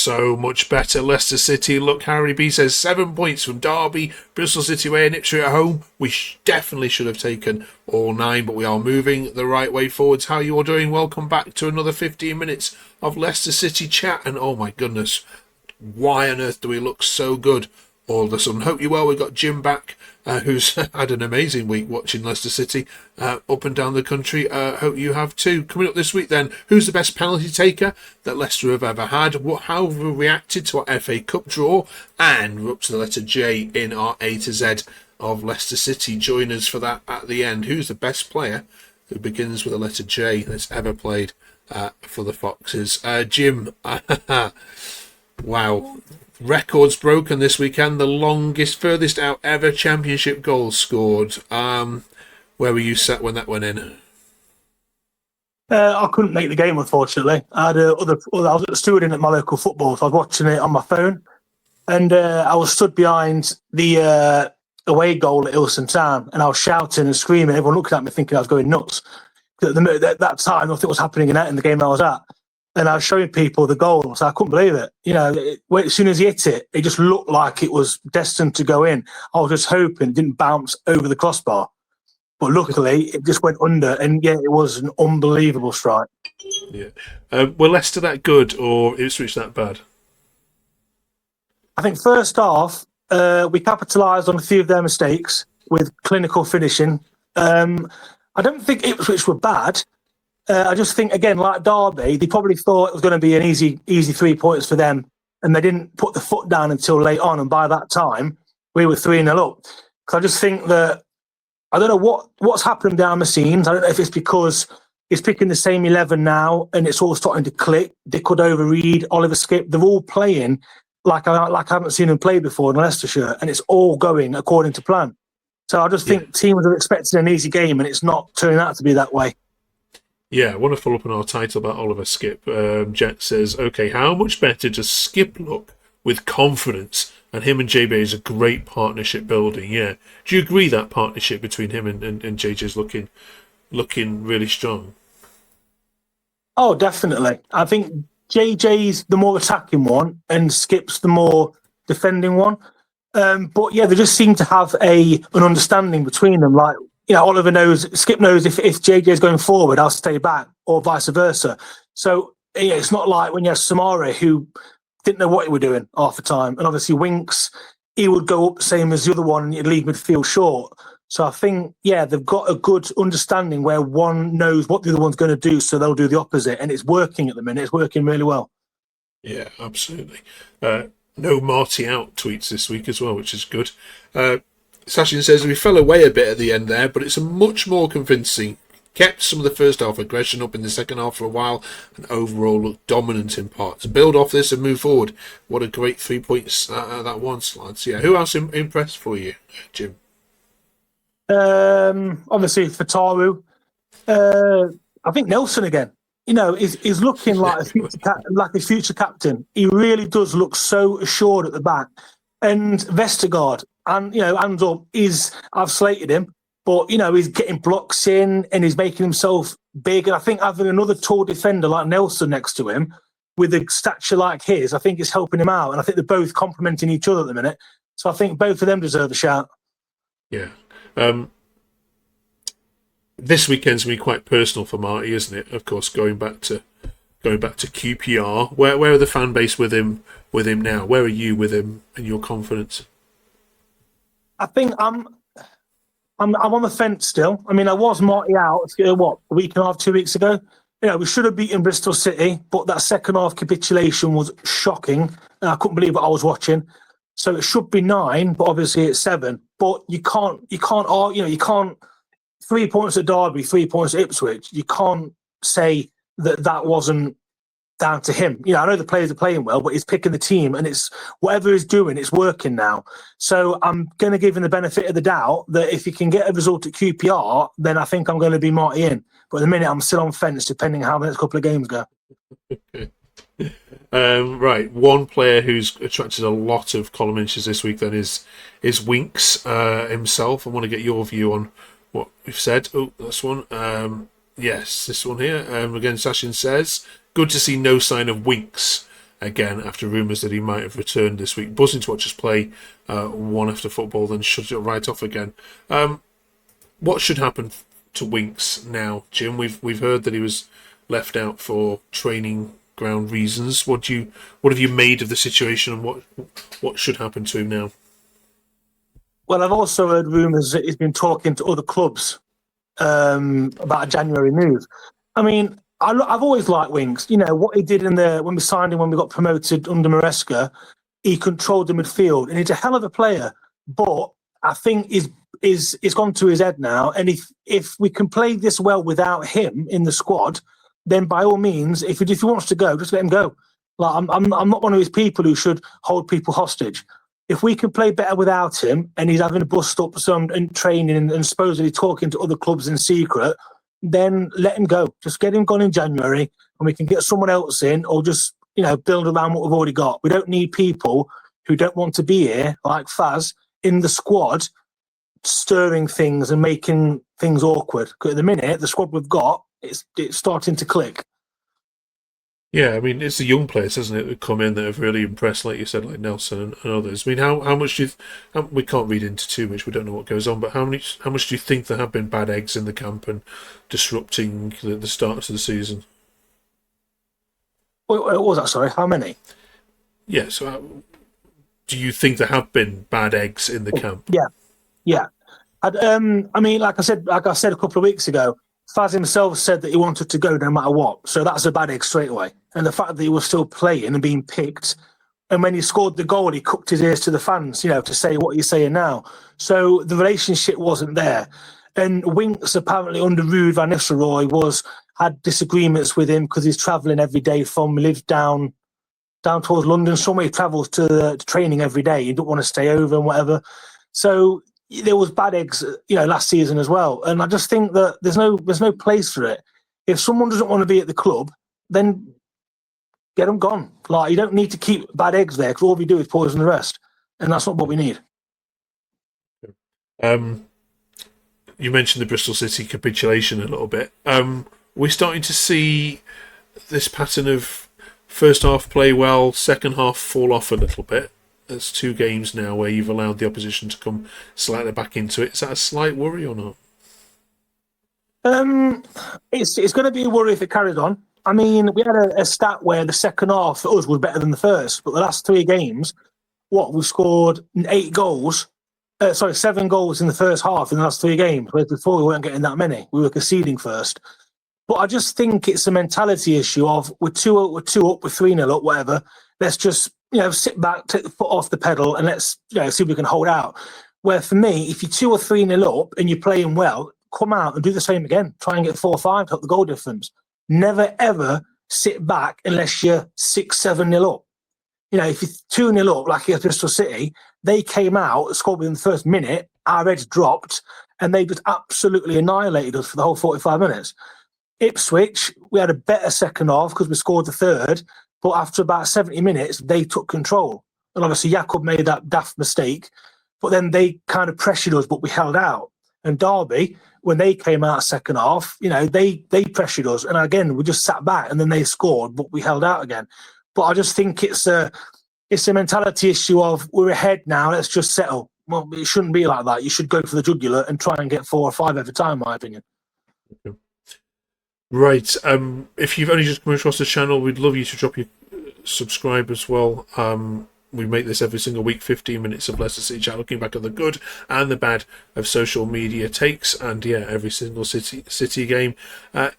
so much better. Leicester City, look, Harry B says 7 points from Derby, Bristol City away and Ipswich at home. We definitely should have taken all 9, but we are moving the right way forwards. How you all doing? Welcome back to another 15 minutes of Leicester City chat. And oh my goodness, why on earth do we look so good all of a sudden? Hope you're well. We've got Jim back, who's had an amazing week watching Leicester City up and down the country. Hope you have too. Coming up this week then, who's the best penalty taker that Leicester have ever had? How have we reacted to our FA Cup draw? And we're up to the letter J in our A to Z of Leicester City. Join us for that at the end. Who's the best player who begins with the letter J that's ever played for the Foxes? Jim, wow. Records broken this weekend. The furthest out ever championship goal scored. Where were you sat when that went in? I couldn't make the game, unfortunately. I was at the stewarding at my local football, so I was watching it on my phone, and I was stood behind the away goal at Ilson Town, and I was shouting and screaming. Everyone looked at me thinking I was going nuts. At that time, nothing was happening in the game I was at. And I was showing people the goal, so I couldn't believe it. As soon as he hit it, it just looked like it was destined to go in. I was just hoping it didn't bounce over the crossbar. But luckily, it just went under, and yeah, it was an unbelievable strike. Yeah. Were Leicester that good, or Ipswich that bad? I think first half, we capitalised on a few of their mistakes with clinical finishing. I don't think Ipswich were bad. I just think, again, like Derby, they probably thought it was going to be an easy 3 points for them, and they didn't put the foot down until late on, and by that time, we were 3-0 up. Because I just think that, I don't know what's happening behind the scenes. I don't know if it's because he's picking the same 11 now, and it's all starting to click. Dick Reed, Oliver Skip, they're all playing like I haven't seen them play before in Leicestershire, and it's all going according to plan. So I just think teams are expecting an easy game, and it's not turning out to be that way. Yeah, I want to follow up on our title about Oliver Skip. Jet says, okay, how much better does Skip look with confidence? And him and JB is a great partnership building, yeah. Do you agree that partnership between him and JJ is looking really strong? Oh, definitely. I think JJ's the more attacking one and Skip's the more defending one. But yeah, they just seem to have an understanding between them. Like, Oliver knows, Skip knows if JJ's going forward, I'll stay back, or vice versa. So it's not like when you have Samara, who didn't know what he was doing half the time. And obviously Winks, he would go up the same as the other one and you'd leave midfield short. So I think, they've got a good understanding where one knows what the other one's going to do, so they'll do the opposite. And it's working at the minute. It's working really well. Yeah, absolutely. No Marty out tweets this week as well, which is good. Sashin says we fell away a bit at the end there, but it's a much more convincing. Kept some of the first half aggression up in the second half for a while, and overall looked dominant in parts. Build off this and move forward. What a great 3 points that was, lads. Yeah, who else impressed for you, Jim? Obviously Fataru. I think Nelson again. He's looking like his future captain. He really does look so assured at the back. And Vestergaard. And, hands up, I've slated him, but, he's getting blocks in and he's making himself big. And I think having another tall defender like Nelson next to him with a stature like his, I think is helping him out. And I think they're both complementing each other at the minute. So I think both of them deserve a shout. Yeah. This weekend's going to be quite personal for Marty, isn't it? Of course, going back to QPR. Where are the fan base with him now? Where are you with him and your confidence? I think I'm on the fence still. I mean, I was Marty out, a week and a half, 2 weeks ago. We should have beaten Bristol City, but that second half capitulation was shocking. And I couldn't believe what I was watching. So it should be 9, but obviously it's 7. But you can't 3 points at Derby, 3 points at Ipswich. You can't say that wasn't down to him. I know the players are playing well, but he's picking the team, and it's whatever he's doing, it's working now. So I'm going to give him the benefit of the doubt that if he can get a result at QPR, then I think I'm going to be Marty in. But at the minute, I'm still on fence, depending how the next couple of games go. Right, one player who's attracted a lot of column inches this week then is Winks himself. I want to get your view on what we've said. Oh, this one. Yes, this one here. Again, Sashin says, good to see no sign of Winks. again after rumours that he might have returned this week. Buzzing to watch us play one after football, then shut it right off again. What should happen to Winks now, Jim? We've heard that he was left out for training ground reasons. What have you made of the situation, and what should happen to him now? Well, I've also heard rumours that he's been talking to other clubs about a January move. I mean, I've always liked Winks. You know what he did when we signed him when we got promoted under Maresca. He controlled the midfield, and he's a hell of a player. But I think he's gone to his head now. And if we can play this well without him in the squad, then by all means, if he wants to go, just let him go. Like I'm not one of these people who should hold people hostage. If we can play better without him, and he's having to bust up some training and supposedly talking to other clubs in secret, then let him go. Just get him gone in January, and we can get someone else in, or just build around what we've already got. We don't need people who don't want to be here, like Faz, in the squad, stirring things and making things awkward. Because at the minute, the squad we've got, it's starting to click. Yeah, I mean, it's the young players, isn't it, that come in that have really impressed, like you said, like Nelson and others. I mean, how much do you... we can't read into too much, we don't know what goes on, but how much do you think there have been bad eggs in the camp and disrupting the start of the season? What was that, sorry? How many? Yeah, so do you think there have been bad eggs in the camp? Yeah. I mean, like I said a couple of weeks ago, Faz himself said that he wanted to go no matter what. So that's a bad egg straight away. And the fact that he was still playing and being picked, and when he scored the goal, he cooked his ears to the fans, to say what he's saying now. So the relationship wasn't there. And Winks, apparently under Ruud van Nistelrooy, had disagreements with him because he's travelling every day he lives down towards London. Somewhere he travels to training every day. He don't want to stay over and whatever. So there was bad eggs, last season as well. And I just think that there's no place for it. If someone doesn't want to be at the club, then get them gone. Like, you don't need to keep bad eggs there, because all we do is poison the rest. And that's not what we need. You mentioned the Bristol City capitulation a little bit. We're starting to see this pattern of first half play well, second half fall off a little bit. There's 2 games now where you've allowed the opposition to come slightly back into it. Is that a slight worry or not? It's going to be a worry if it carries on. I mean, we had a stat where the second half for us was better than the first, but the last 3 games, we've scored 7 goals in the first half in the last 3 games, whereas before we weren't getting that many. We were conceding first. But I just think it's a mentality issue of we're 2 up, we're 3-0 up, whatever. Let's just sit back, take the foot off the pedal, and let's see if we can hold out. Where for me, if you're 2 or 3-0 up and you're playing well, come out and do the same again. Try and get 4 or 5 to help the goal difference. Never ever sit back unless you're 6-7-0 up. If you're 2-0 up, like against Bristol City, they came out, scored within the first minute, our heads dropped, and they just absolutely annihilated us for the whole 45 minutes. Ipswich, we had a better second half because we scored the third, but after about 70 minutes, they took control. And obviously, Jakob made that daft mistake, but then they kind of pressured us, but we held out. And Derby, when they came out second half, they pressured us. And again, we just sat back, and then they scored, but we held out again. But I just think it's a mentality issue of we're ahead now, let's just settle. Well, it shouldn't be like that. You should go for the jugular and try and get 4 or 5 every time, in my opinion. Okay. Right. If you've only just come across the channel, we'd love you to drop your subscribe as well. We make this every single week, 15 minutes of Leicester City chat, looking back at the good and the bad of social media takes. And yeah, every single City game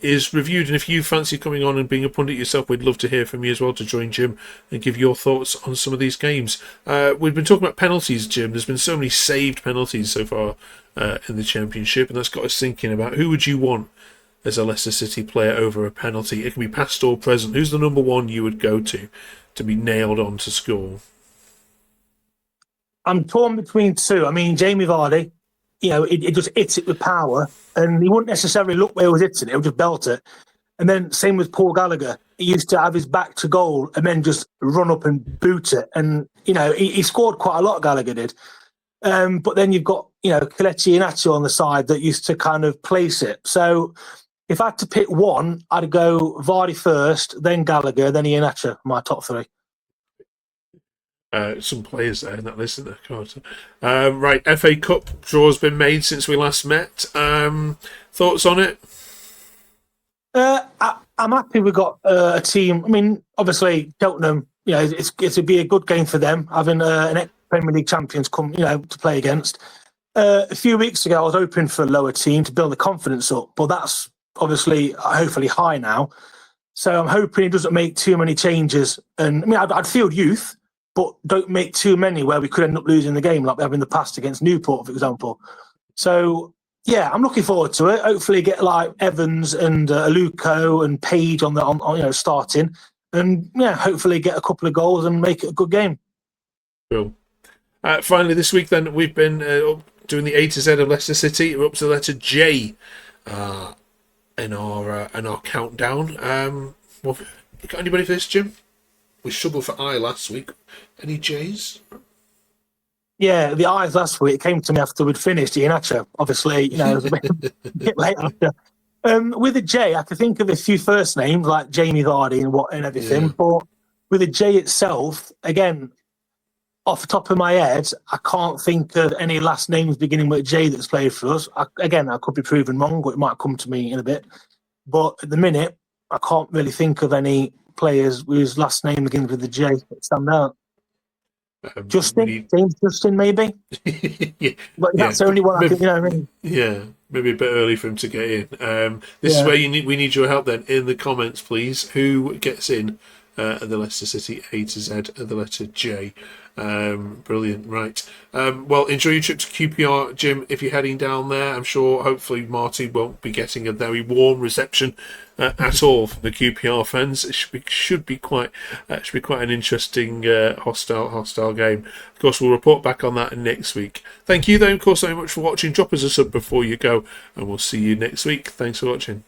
is reviewed. And if you fancy coming on and being a pundit yourself, we'd love to hear from you as well, to join Jim and give your thoughts on some of these games. We've been talking about penalties, Jim. There's been so many saved penalties so far in the Championship, and that's got us thinking about who would you want as a Leicester City player over a penalty. It can be past or present. Who's the number one you would go to be nailed on to score? I'm torn between 2. I mean, Jamie Vardy, it just hits it with power, and he wouldn't necessarily look where he was hitting it, he would just belt it. And then same with Paul Gallagher. He used to have his back to goal and then just run up and boot it. And, he scored quite a lot, Gallagher did. But then you've got, Kelechi Iheanacho on the side that used to kind of place it. So if I had to pick one, I'd go Vardy first, then Gallagher, then Iheanacho, my top 3. Some players there in that list, isn't there? God. Right, FA Cup draw's been made since we last met. Thoughts on it? I'm happy we got a team. I mean, obviously, Cheltenham, it'd be a good game for them having an ex-Premier League champions come, to play against. A few weeks ago, I was hoping for a lower team to build the confidence up, but that's obviously, hopefully, high now. So I'm hoping he doesn't make too many changes. And I mean, I'd field youth, but don't make too many where we could end up losing the game like we have in the past against Newport, for example. So, yeah, I'm looking forward to it. Hopefully get like Evans and Aluko and Page on starting. And, yeah, hopefully get a couple of goals and make it a good game. Cool. Finally, this week, then, we've been doing the A to Z of Leicester City. We're up to the letter J in our countdown. You got anybody for this, Jim? We struggled for I last week. Any J's? Yeah, the I's last week came to me after we'd finished Iheanacho. Obviously, it was a bit late after. With a J, I could think of a few first names like Jamie Vardy and everything, but with a J itself, again, off the top of my head, I can't think of any last names beginning with a J that's played for us. I could be proven wrong, but it might come to me in a bit. But at the minute, I can't really think of any players whose last name begins with a J that stand out. Justin, James Justin, maybe. But that's the only one I can. I mean. Yeah, maybe a bit early for him to get in. This is where we need your help then in the comments, please. Who gets in at the Leicester City A to Z at the letter J? Brilliant, right. Well, enjoy your trip to QPR, Jim. If you're heading down there, I'm sure hopefully Marty won't be getting a very warm reception at all from the QPR fans. It should be quite an interesting hostile game. Of course, we'll report back on that next week. Thank you, though, of course, very much for watching. Drop us a sub before you go, and we'll see you next week. Thanks for watching.